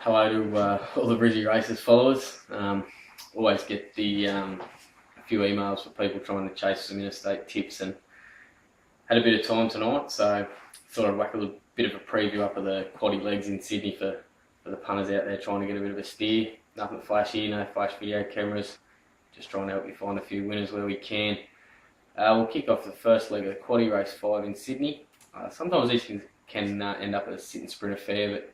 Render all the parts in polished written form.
Hello to all the brissyraces followers. Always get a few emails from people trying to chase some interstate tips, and had a bit of time tonight, so thought I'd whack a little bit of a preview up of the quaddie legs in Sydney for the punters out there trying to get a bit of a steer. Nothing flashy, no flash video cameras, just trying to help you find a few winners where we can. We'll kick off the first leg of the quaddie race 5 in Sydney. Sometimes these can end up at a sit and sprint affair, but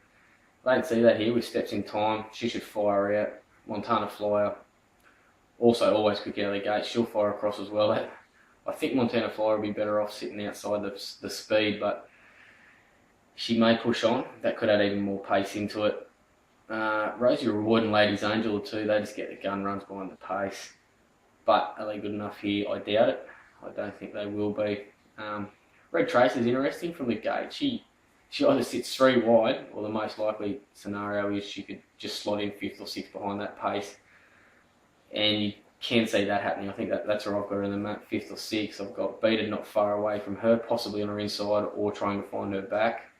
I don't see that here with Steps in Time. She should fire out. Montana Flyer, also always quick out of the gate. She'll fire across as well. I think Montana Flyer will be better off sitting outside the speed, but she may push on. That could add even more pace into it. Rosie Reward and Ladies Angel are two. They just get the gun runs behind the pace. But are they good enough here? I doubt it. I don't think they will be. Red Trace is interesting from the gate. She either sits 3 wide, or the most likely scenario is she could just slot in 5th or 6th behind that pace. And you can see that happening. I think that's where I've got her in the map, 5th or 6th. I've got Beated not far away from her, possibly on her inside or trying to find her back.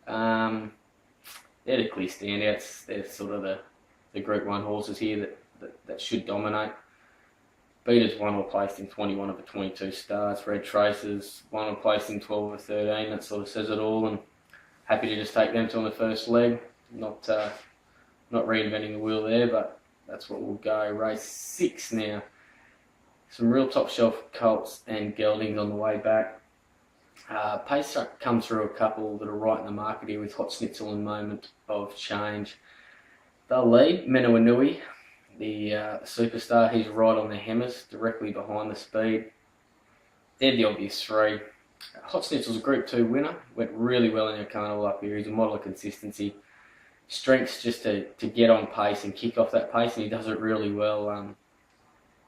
They're the clear standouts. They're sort of the Group 1 horses here that should dominate. Beaters 1 were placed in 21 of the 22 starts. Red Traces 1 were placed in 12 of 13. That sort of says it all. And happy to just take them to on the first leg. Not reinventing the wheel there, but that's what we'll go. Race 6 now. Some real top shelf colts and geldings on the way back. Pace comes through a couple that are right in the market here with Hot Schnitzel and Moment of Change. They'll lead Menawanui, the superstar. He's right on the hammers, directly behind the speed. They're the obvious 3. Hot Schnitzel's a Group 2 winner. Went really well in her carnival up here. He's a model of consistency. Strengths just to get on pace and kick off that pace, and he does it really well.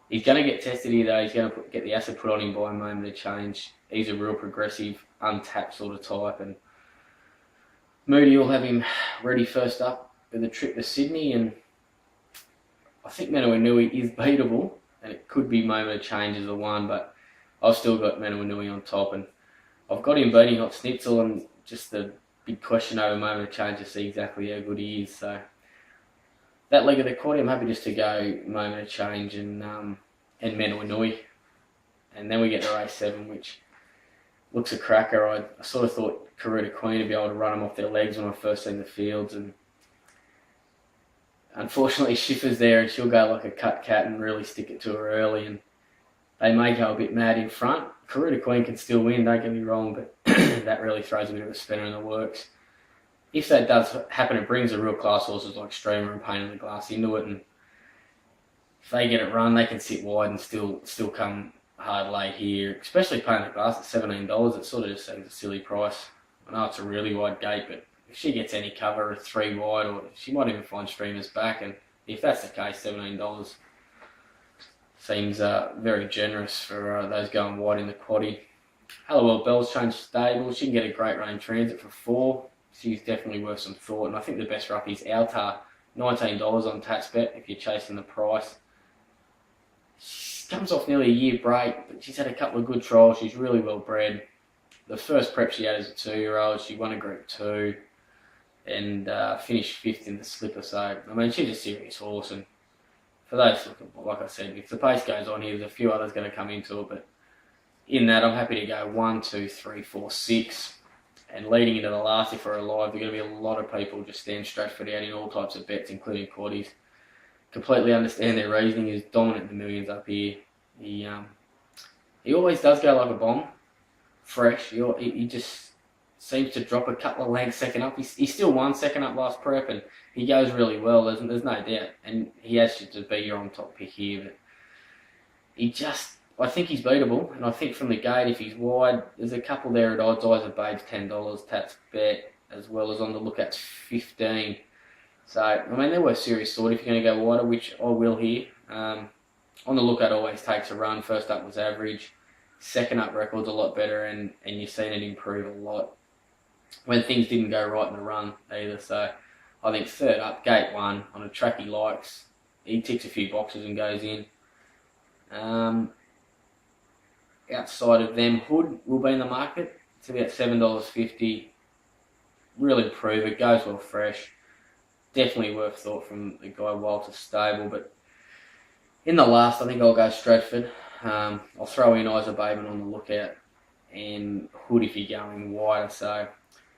He's going to get tested here though. He's going to get the acid put on him by a Moment of Change. He's a real progressive, untapped sort of type, and Moody will have him ready first up for the trip to Sydney, and I think Menawanui is beatable, and it could be Moment of Change as the one, but I've still got Menawanui on top, and I've got him beating Hot Schnitzel, and just the big question over Moment of Change to see exactly how good he is. So that leg of the quaddie, I'm happy just to go Moment of Change and Menawanui, and then we get to race 7, which looks a cracker. I sort of thought Karuta Queen would be able to run them off their legs when I first seen the fields, and unfortunately Schiffer's there, and she'll go like a cut cat and really stick it to her early, and they may go a bit mad in front. Karuta Queen can still win, don't get me wrong, but that really throws a bit of a spanner in the works. If that does happen, it brings the real class horses like Streamer and Pain in the Glass into it, and if they get it run, they can sit wide and still come hard late here, especially Pain in the Glass at $17. It sort of just seems a silly price. I know it's a really wide gate, but if she gets any cover 3 wide, or she might even find Streamer's back, and if that's the case, $17 seems very generous for those going wide in the quaddie. Hallowell Bell's changed stable. She can get a great run in transit for 4. She's definitely worth some thought, and I think the best rough is Altar, $19 on Tatsbet if you're chasing the price. She comes off nearly a year break, but she's had a couple of good trials. She's really well bred. The first prep she had as a 2-year-old, she won a Group 2 and finished 5th in the Slipper. So, I mean, she's a serious horse, and for those, like I said, if the pace goes on here, there's a few others going to come into it, but in that, I'm happy to go 1, 2, 3, 4, 6. And leading into the last, if we're alive, there are going to be a lot of people just stand Stratford out in all types of bets, including quaddies. Completely understand their reasoning. Is dominant in the millions up here. He always does go like a bomb, fresh. He just seems to drop a couple of legs second up. He still won second up last prep, and he goes really well. There's no doubt, and he has to be your on top pick here. But I think he's beatable, and I think from the gate, if he's wide, there's a couple there at odds. Eyes of Babes $10, Tats Bet, as well as on the lookouts 15. So, I mean, they're worth serious thought if you're going to go wider, which I will here. On the lookout always takes a run. First up was average. Second up record's a lot better, and you've seen it improve a lot when things didn't go right in the run either. So, I think third up, gate 1, on a track he likes. He ticks a few boxes and goes in. Outside of them, Hood will be in the market. It's about $7.50. Really improve it, goes well fresh. definitely worth thought from the guy Walter Stable. But in the last, I think I'll go Stratford. I'll throw in Isa Bateman on the lookout, and Hood if you're going wider. So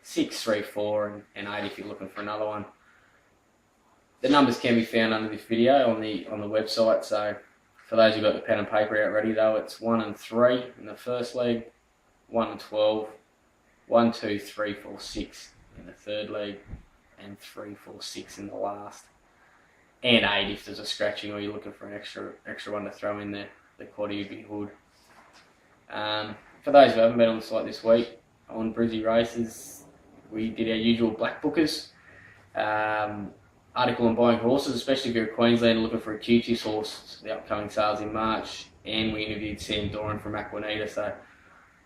6, 3, 4, and 8 if you're looking for another one. The numbers can be found under this video on the website. So for those who've got the pen and paper out ready, though, it's 1 and 3 in the first leg, 1 and 12, 1, 2, 3, 4, 6 in the third leg, and 3, 4, 6 in the last. And 8 if there's a scratching or you're looking for an extra one to throw in there. The quaddy would be Hood. For those who haven't been on the site this week, on brissyraces, we did our usual black bookers. Article on buying horses, especially if you're a Queenslander looking for a QT's horse, the upcoming sales in March. And we interviewed Sam Doran from Aquanita, so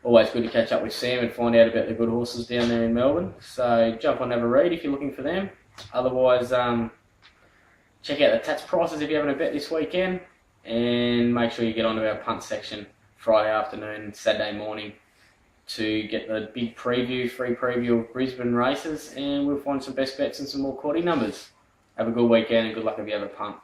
always good to catch up with Sam and find out about the good horses down there in Melbourne. So jump on and have a read if you're looking for them. Otherwise, check out the Tats prices if you're having a bet this weekend, and make sure you get onto our punt section Friday afternoon and Saturday morning to get the big free preview of Brisbane races, and we'll find some best bets and some more quaddy numbers. Have a good weekend and good luck if you have a punt.